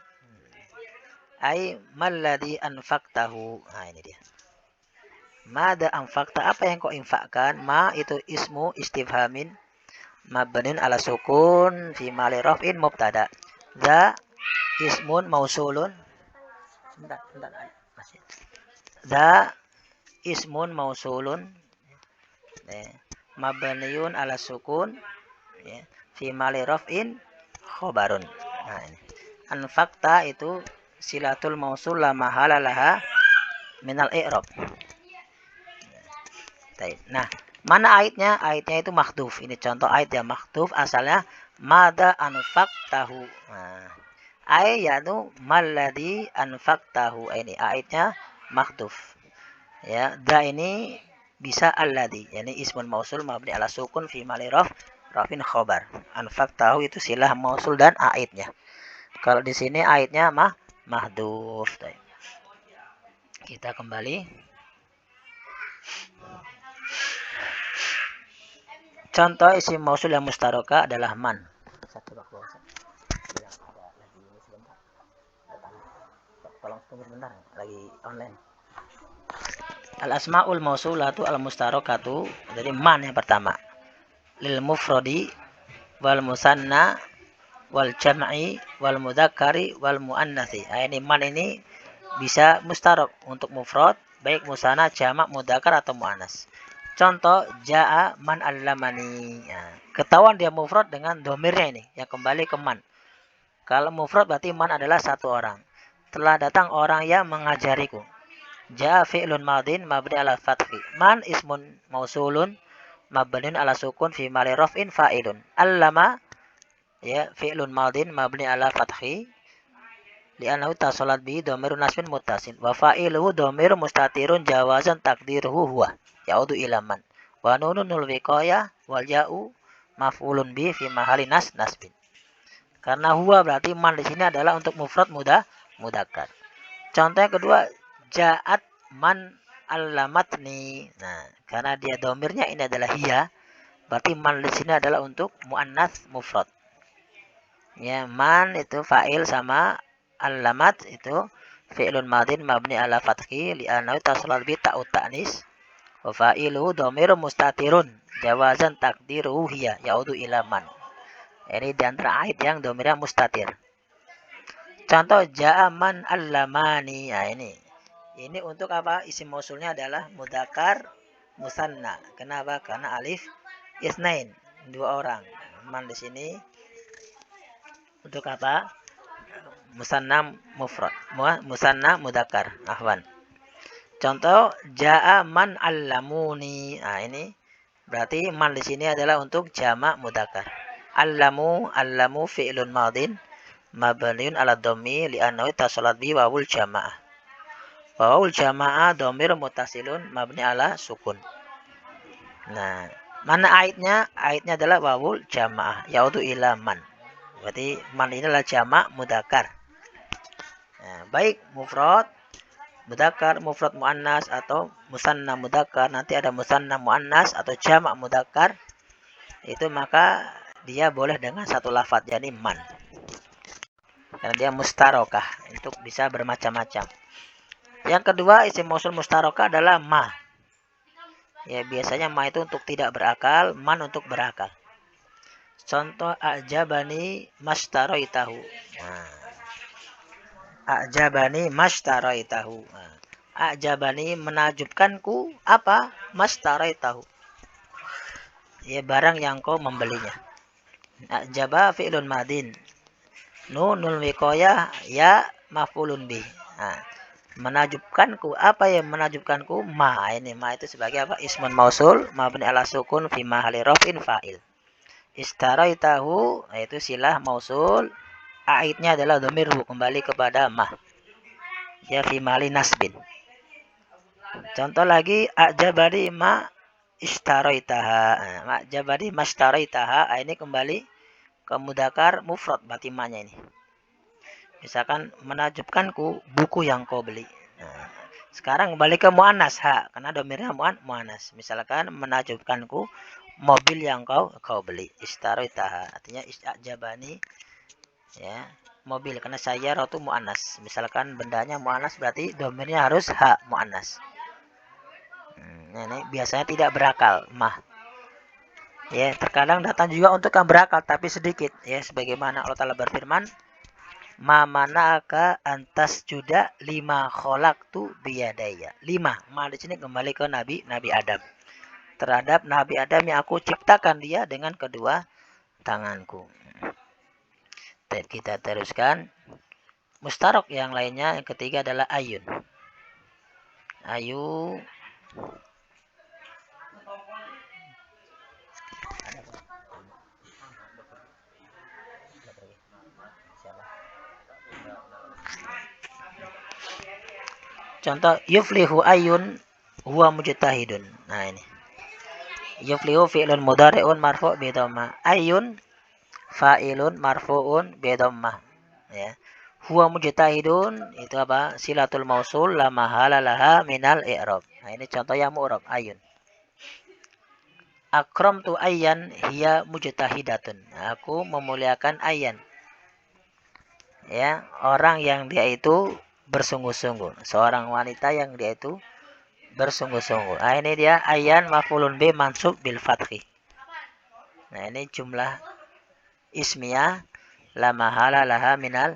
ai malladzi anfaqtahu. Nah, ini dia. Mada anfakta, apa yang kau infakkan? Ma itu ismu istifhamin mabnin ala sukun fi mali raf'in mubtada. Za ismun mausulun. Za ismun mausulun, mabniun ala sukun, fi mali raf'in khobarun. Nah, ini. Anfakta itu silatul mausul la mahala laha minal i'rab. Nah, mana aitnya? Aitnya itu makhduf. Ini contoh ait yang makhduf, asalnya mada anfaqtahu. Nah, ai yaitu malladzi anfaqtahu. Ini aitnya makhduf. Ya, da ini bisa alladzi. Yani ismun mausul mabni ala sukun fi mali rafin khobar. Anfaqtahu itu silah mausul dan aitnya. Kalau di sini aitnya mahduf. Kita kembali. Contoh isim mausul yang mustaraka adalah man. Tolong tunggu sebentar, lagi online. Al asmaul mausulatu al mustarakatu, jadi man yang pertama. Lil mufradi wal musanna wal jam'i wal mudzakkari wal muannatsi. Nah, ini man ini bisa mustarak untuk mufrad, baik musanna, jamak, mudzakkar atau muannas. Contoh, ja'a man allamani. Nah, ketahuan dia mufrad dengan domirnya ini, yang kembali ke man. Kalau mufrad berarti man adalah satu orang. Telah datang orang yang mengajariku. Ja'a fi'lun madin mabni ala fathi. Man ismun mausulun mabniun ala sukun fi mali raf'in fa'ilun. Allama, ya, fi'lun madin mabni ala fathi li'annahu tasalat bi dhamirun nasbin muttasil. Wa fa'iluhu dhamir mustatirun jawazan takdiruhu huwa. Ya'udu ila man. Wa nunul wiqayah wal ya'u maf'ulun bi fi mahali nasbin. Karena huwa berarti man di sini adalah untuk mufrad mudzakkar. Contoh yang kedua, ja'at man allamatni. Nah, karena dia domirnya ini adalah hiya, berarti man di sini adalah untuk muannats mufrad. Ya, man itu fa'il sama allamat itu fi'lun madin mabni ala fathi li'annahu tasalal bi ta'ut ta'nis. Wa fa'iluhu dhamirun mustatirun jawazan takdiruhu hiya yaudu ila man. Ini di antara ait yang domirnya mustatir. Contoh, ja'a man allamani. Nah, ini untuk apa? Isim mausulnya adalah mudzakkar musanna. Kenapa? Karena alif isnain, dua orang. Man di sini untuk apa? Musanna mufrad, musanna mudzakkar. Ahwan. Contoh, ja'a man allamuni. Nah, ini berarti man di sini adalah untuk jamak mudzakkar. Allamu fi'lun madin mabniun ala dhammi li'annahu tasalat bi wawul jamaah. Wawul jamaah dhamir muttasilun mabni ala sukun. Nah, mana aitnya? Aitnya adalah wawul jamaah yaudu ila man. Berarti man ini adalah jamak mudzakkar. Nah, baik mufrad mudzakkar, mufrad muannas atau musanna mudzakkar, nanti ada musanna muannas atau jamak mudzakkar, itu maka dia boleh dengan satu lafaz, yakni man. Karena dia mustarokah, untuk bisa bermacam-macam. Yang kedua, isim mausul mustarokah adalah ma. Ya, biasanya ma itu untuk tidak berakal, man untuk berakal. Contoh, a'jabani mashtaroitahu. Nah, a'jabani mashtaroitahu. Nah, a'jabani menajubkanku apa? Mashtaroitahu. Ya, barang yang kau membelinya. A'jaba fi'lun madin. Nunul wiqayah ya maf'ulun bih. Nah, menajubkanku, apa yang menajubkanku? Ma. Ini ma itu sebagai apa? Ismun mausul mabni ala sukun fi mahalli raf'in fa'il. Istaraitahu yaitu silah mausul, aidnya adalah dhamirhu, kembali kepada ma. Ya fi mahalli nasbin. Contoh lagi, a'jabani ma istaraitaha. Ma a'jabani ma istaraitaha, ini kembali ke mudzakkar mufrad berarti ma-nya ini. Misalkan menajubkanku buku yang kau beli. Nah, sekarang kembali ke muannas ha, karena domirnya muannas. Misalkan menajubkanku mobil yang kau beli. Istaraitaha artinya istajabani ya, mobil, karena saya itu muannas. Misalkan bendanya muannas berarti domirnya harus ha muannas. Ini biasanya tidak berakal mah. Ya, terkadang datang juga untuk yang berakal tapi sedikit ya, sebagaimana Allah Taala berfirman, ma mana'aka antas juda lima khalaqtu biyadaya. 5. Ma di sini kembali ke Nabi Adam. Terhadap Nabi Adam yang aku ciptakan dia dengan kedua tanganku. Baik, kita teruskan. Mustarok yang lainnya, yang ketiga adalah ayun. Ayu. Contoh, yuflihu ayun huwa mujtahidun. Nah ini. Yuflihu fi'lun mudhari'un marfu' bi dhammah. Ayun fa'ilun marfu'un bi dhammah. Ya. Huwa mujtahidun itu apa? Silatul mausul la mahala laha minal i'rab. Nah ini contoh yang mu'rab ayun. Akramtu ayyan hiya mujtahidatun. Aku memuliakan ayyan. Ya, orang yang dia itu bersungguh-sungguh. Seorang wanita yang dia itu bersungguh-sungguh. Nah, ini dia ayyan maf'ulun bi mansub bil fathi. Nah, ini jumlah ismiyah la mahala laha minal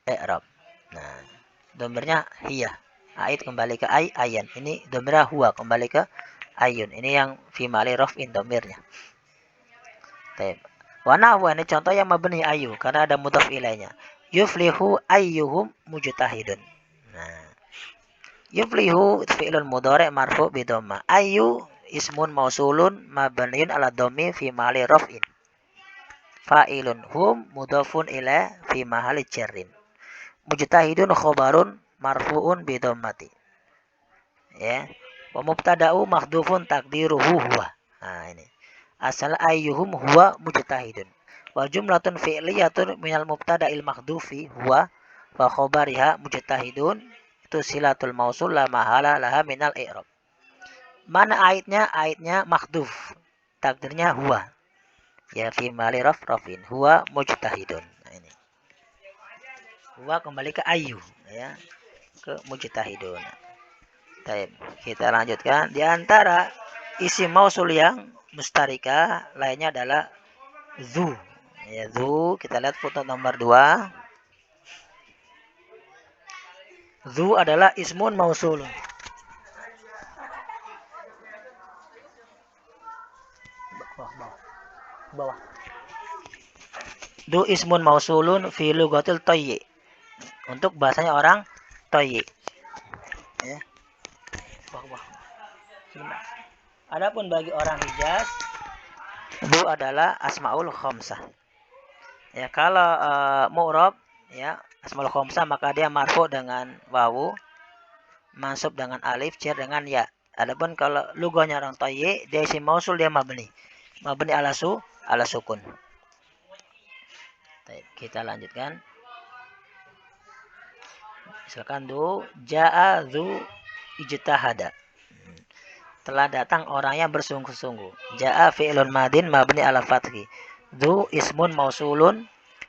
i'rab. Nah, domirnya hiya. Ait kembali ke ayyan. Ini domirnya huwa kembali ke ayun. Ini yang fi mali raf'in domirnya. Baik. Wa nahwa ini contoh yang mabni ayu karena ada mudhaf ilainya. Yuflihu ayyuhum mujtahidun. Nah, yuflihu fi'lun mudhari' marfu' bi dhammah. Ayyu ismun mausulun mabniun ala dhammi fi mali raf'in. Fa'ilun hum mudhafun ila fi mahali jarrin. Mujtahidun khabarun marfu'un bi dhammati. Ya. Wa mubtada'u mahdhufun taqdiruhu huwa. Nah, ini. Asal ayyuhum huwa mujtahidun. Wa jumlatun fi'liyatun minal mubtada'il mahdhufi huwa wa khabariha mujtahidun itu silatul mausul la mahala laha minal i'rab. Mana aitnya? Aitnya mahdhuf. Takdirnya huwa. Ya fi mali rafin huwa mujtahidun. Nah, ini. Huwa kembali ke ayyu ya. Ke mujtahidun. Baik, kita lanjutkan. Di antara isim mausul yang mustarika lainnya adalah zu. Ya, zu, kita lihat foto nomor 2. Zu adalah ismun mausul. Bawah. Zu ismun mausulun fi lughatil Tayyi. Untuk bahasanya orang Tayyi. Ya. Bawah. Adapun bagi orang Hijaz, zu adalah asmaul khamsah. Ya, kalau mu'rab ya asmaul khamsah maka dia marfu dengan wawu, mansub dengan alif, jar dengan ya. Adapun kalau lugahnya orang Tayyi, dia isim mausul dia mabni. Mabni ala sukun. Baik, kita lanjutkan. Misalkan ja'a du ijtahada. Telah datang orang yang bersungguh-sungguh. Ja'a fi'lun madin mabni ala fathi. Du ismun mausulun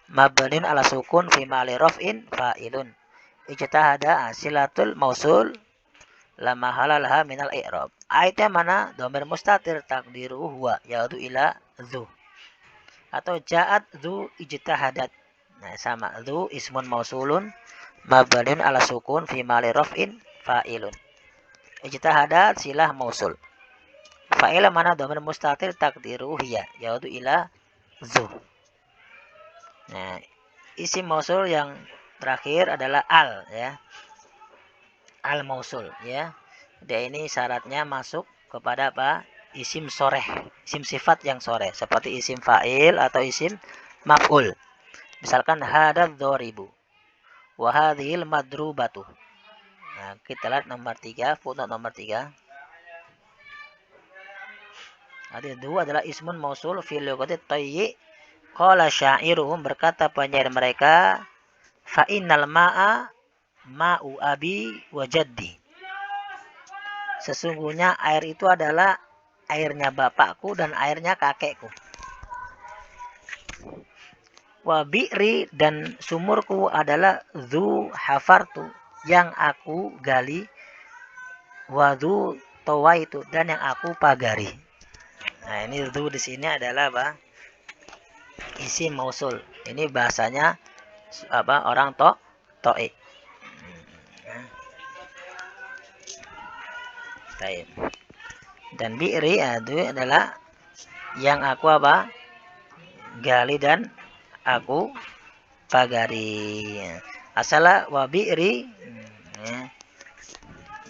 mabniun ala sukun fi mali raf'in fa'ilun. Ijtahada silatul mausul la mahala laha minal i'rab. Aitnya mana? Dhamir mustatir takdiru huwa yaitu ila zu. Atau ja'at zu ijtahadat. Nah, sama zu ismun mausulun mabniun ala sukun fi mali raf'in fa'ilun. Ijtahadat silah mausul. Fa'ila mana dhamir mustatir takdiru hiya yaitu ila zu. Nah, isim mausul yang terakhir adalah al, ya. Al mausul, ya. Dia ini syaratnya masuk kepada apa? Isim soreh, isim sifat yang soreh, seperti isim fa'il atau isim maf'ul. Misalkan hadad dhoribu wa hadhil madrubatu. Nah, kita lihat nomor 3, footnote nomor 3. Hadis dua adalah ismun mausul fil lughati tayyi. Qala syairuhum, berkata penyair mereka, fa innal ma'a ma'u abi wa jaddi. Sesungguhnya air itu adalah airnya bapakku dan airnya kakekku. Wa bi'ri, dan sumurku adalah zu hafartu, yang aku gali. Wa zu tawaitu, dan yang aku pagari. Nah, ini zu di sini adalah apa? Isim mausul. Ini bahasanya apa? Orang to'i. Baik. Dan bi'ri itu adalah yang aku apa? Gali dan aku pagari. Asala wa bi'ri,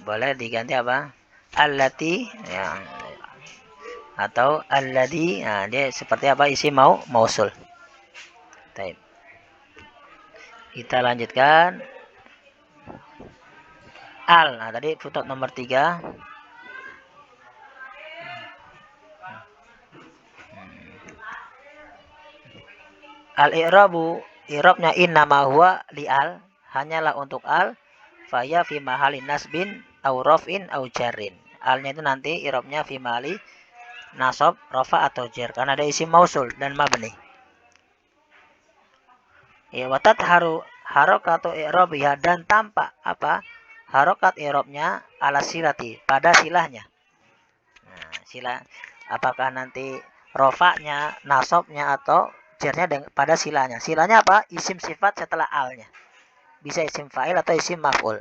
boleh diganti apa? Allati, ya, atau alladhi. Nah, dia seperti apa? Isim mausul. Baik. Kita lanjutkan. Al. Nah, tadi footnote nomor 3. Al-i'rabu, i'rabnya innama huwa li al, hanyalah untuk al, faya fi mahali nasbin au raf'in au jarrin. Alnya itu nanti i'rabnya fi mahali nasab, rafa atau jar, karena ada isim mausul dan mabni. Ya, watat harokatu i'rabiyah, dan tampak apa? Harokat i'rabnya ala silati, pada silahnya. Nah, sila apakah nanti rofaknya, nasabnya atau jarnya pada silanya. Silanya apa? Isim sifat setelah alnya. Bisa isim fa'il atau isim maf'ul.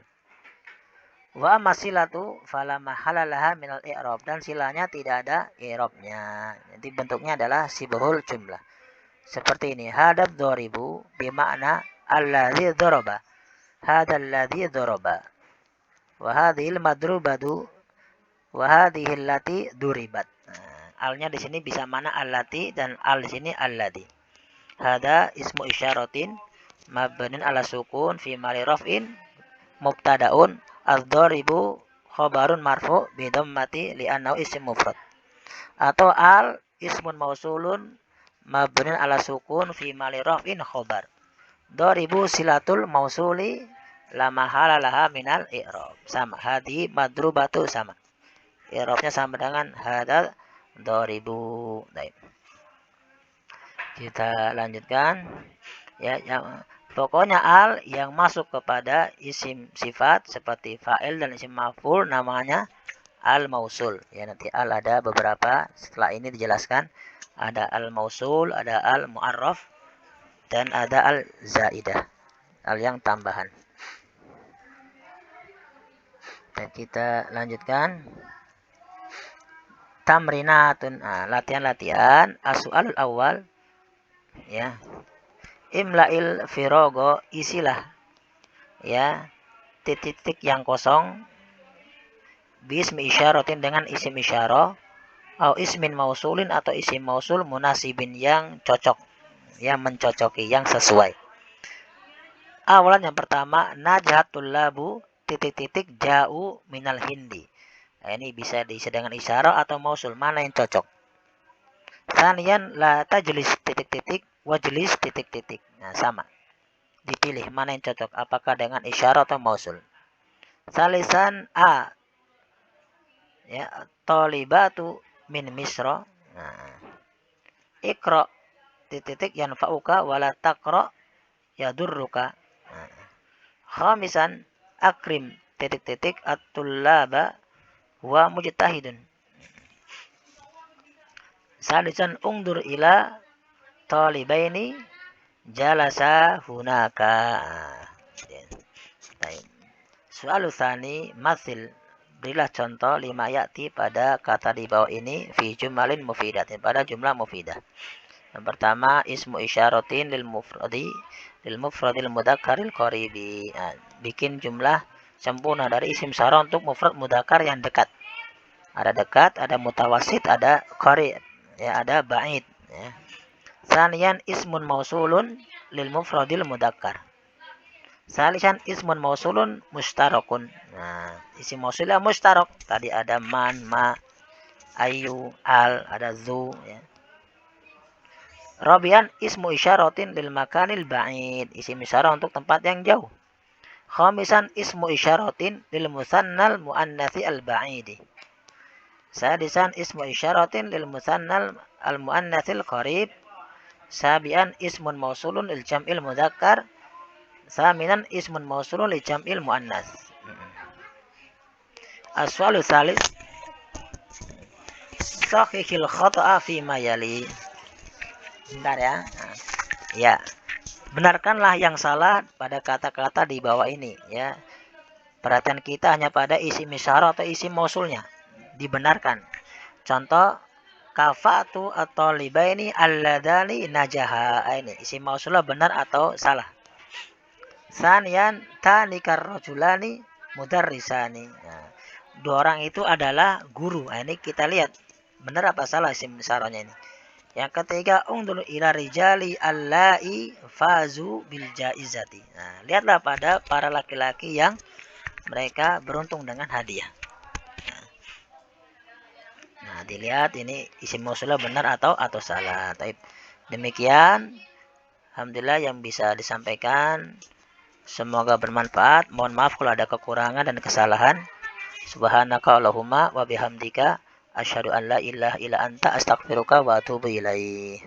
Wa masilatu fala mahalalaha minal i'rab, dan silanya tidak ada i'rabnya. Jadi bentuknya adalah sibhul jumlah. Seperti ini, hadad dhoribu bimakna alladzi dhoraba. Hadal ladzi dhoraba. Wa hadhil madrubatu wa hadhihi allati duribat. Alnya di sini bisa mana allati, dan al di sini alladzi. Hada ismu isyaratin mabnin ala sukun fi mali raf'in mubtadaun, adz-dzaribu khabarun marfu bi dhammati li'annahu isim mufrad. Atau al ismun mausulun mabnin ala sukun fi mali raf'in khabar. Dzaribu silatul mausuli la mahala laha minal i'rab. Sama, hadi madrubatu sama. I'rabnya sama dengan hadal dzaribu. Baik. Kita lanjutkan. Ya, yang pokoknya al yang masuk kepada isim sifat seperti fa'il dan isim maf'ul namanya al mausul. Ya, nanti al ada beberapa, setelah ini dijelaskan. Ada al mausul, ada al mu'arraf, dan ada al zaidah, al yang tambahan. Dan kita lanjutkan. Tamrinatun, latihan-latihan. As-su'alul awal, ya. Imla'il firogo, isilah, ya, titik-titik yang kosong, bismi isyaratin, dengan isim isyarah, atau ismin mausulin, atau isim mausul munasibin, yang cocok, yang mencocoki, yang sesuai. Awalan yang pertama, najahatul labu titik-titik ja'u minal hindi. Nah, ini bisa diisi dengan isyarah atau mausul, mana yang cocok. Sanian, la tajlis titik-titik wajlis titik-titik. Nah, sama. Dipilih mana yang cocok, apakah dengan isyarah atau mausul. Salisan a, ya, tolibatu min misro. Nah, ikra titik-titik yanfa'uka wala takra yadurruka. Nah, khamisan akrim titik-titik at-tullaba wa mujtahidun. Salisan ungdur ila talibaini jalasa hunaka. Soal tsani, masil, berilah contoh lima ya'ti pada kata di bawah ini fi jumalin mufidatin, pada jumlah mufidah. Yang pertama ismu isyaratin lil mufradil mudzakaril qaribi. Nah, bikin jumlah sempurna dari isim isyarah untuk mufrad mudzakkar yang dekat. Ada dekat, ada mutawasit, ada qarib, ya ada ba'id, ya. Saniyan ismun mausulun lil mufradil mudzakkar. Salisan ismun mausulun mustarakun. Nah, isim mausul yang mustarak. Tadi ada man, ma, ayu, al, ada zu, ya. Rabian ismu isyaratin lil makanil ba'id. Isim isyarah untuk tempat yang jauh. Khamisan ismu isyaratin lil musannal muannatsi al ba'idi. Sadisan ismu isyaratin lil musannal al muannatsil qarib. Sabian ismun mausulun lil jam'il mudzakkar. Saminan ismun mausulun lil jam'il muannas. As-su'alu tsalits sahihil khata'a fi ma yali. Bentar ya. Ya. Benarkanlah yang salah pada kata-kata di bawah ini, ya. Perhatian kita hanya pada isim isyarah atau isim mausulnya. Dibenarkan. Contoh kafatu atau libaini alladani najaha. Ini isim mausulnya benar atau salah. Sanian tanikar rajulani mudarrisani. Nah, dua orang itu adalah guru. Nah, ini kita lihat benar apa salah isim isyarahnya ini. Yang ketiga, ungdul ila rijali allai fazu bil jaizati. Nah, lihatlah pada para laki-laki yang mereka beruntung dengan hadiah. Nah, dilihat ini isim mausulnya benar atau salah. Demikian, alhamdulillah yang bisa disampaikan. Semoga bermanfaat. Mohon maaf kalau ada kekurangan dan kesalahan. Subhanaka Allahumma wa bihamdika asyhadu an la ilaha illa anta astaghfiruka wa atubu ilaih.